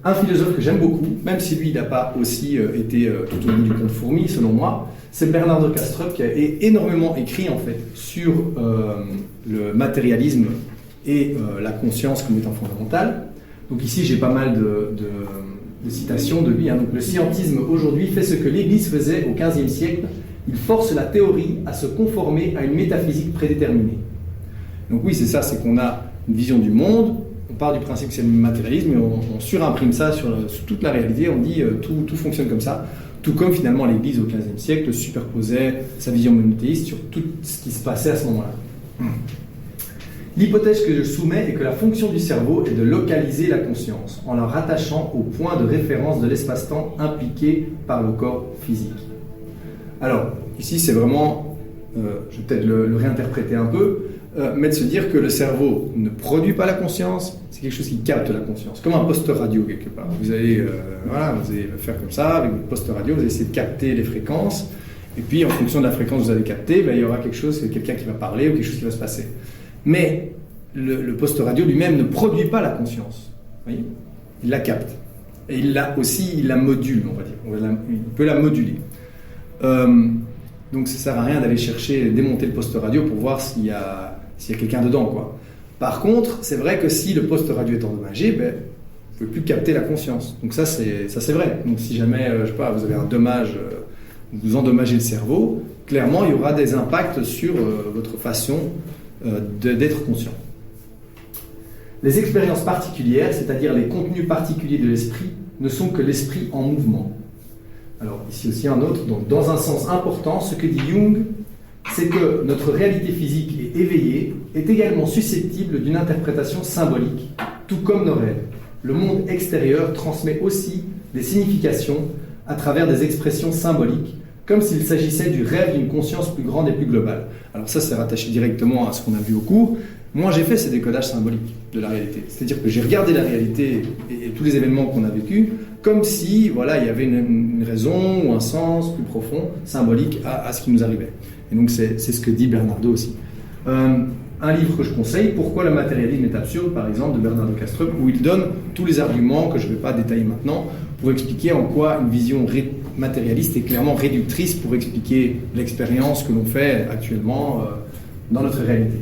Un philosophe que j'aime beaucoup, même si lui, il n'a pas aussi été tout au bout du compte fourmi, selon moi, c'est Bernardo Kastrup qui a énormément écrit, en fait, sur le matérialisme et la conscience comme étant fondamentale. Donc ici, j'ai pas mal de citations de lui. Hein. Donc, le scientisme aujourd'hui fait ce que l'Église faisait au XVe siècle. Il force la théorie à se conformer à une métaphysique prédéterminée. Donc oui, c'est ça, c'est qu'on a une vision du monde, on part du principe que c'est le matérialisme et on surimprime ça sur toute la réalité, on dit tout fonctionne comme ça, tout comme finalement l'Église au XVe siècle superposait sa vision monothéiste sur tout ce qui se passait à ce moment-là. L'hypothèse que je soumets est que la fonction du cerveau est de localiser la conscience en la rattachant au point de référence de l'espace-temps impliqué par le corps physique. Alors, ici c'est vraiment, je vais peut-être le réinterpréter un peu, mais de se dire que le cerveau ne produit pas la conscience, c'est quelque chose qui capte la conscience, comme un poste radio quelque part. Vous allez le faire comme ça, avec votre poste radio, vous allez essayer de capter les fréquences, et puis en fonction de la fréquence que vous allez capter, il y aura quelqu'un qui va parler ou quelque chose qui va se passer. Mais le poste radio lui-même ne produit pas la conscience, vous voyez, il la capte. Et il la module, on va dire, il peut la moduler. Donc ça ne sert à rien d'aller démonter le poste radio pour voir s'il y a quelqu'un dedans, quoi. Par contre, c'est vrai que si le poste radio est endommagé, vous ne pouvez plus capter la conscience. Donc ça c'est vrai. Donc si jamais, vous avez un dommage, vous endommagez le cerveau, clairement il y aura des impacts sur votre façon d'être conscient. Les expériences particulières, c'est-à-dire les contenus particuliers de l'esprit, ne sont que l'esprit en mouvement. Alors ici aussi un autre, donc dans un sens important, ce que dit Jung, c'est que notre réalité physique et éveillée est également susceptible d'une interprétation symbolique, tout comme nos rêves. Le monde extérieur transmet aussi des significations à travers des expressions symboliques, comme s'il s'agissait du rêve d'une conscience plus grande et plus globale. Alors ça, c'est rattaché directement à ce qu'on a vu au cours. Moi, j'ai fait ces décodages symboliques de la réalité. C'est-à-dire que j'ai regardé la réalité et tous les événements qu'on a vécus comme si, il y avait une raison ou un sens plus profond, symbolique à ce qui nous arrivait. Et donc, c'est ce que dit Bernardo aussi. Un livre que je conseille, Pourquoi le matérialisme est absurde, par exemple, de Bernardo Kastrup, où il donne tous les arguments que je ne vais pas détailler maintenant pour expliquer en quoi une vision matérialiste est clairement réductrice pour expliquer l'expérience que l'on fait actuellement dans notre réalité.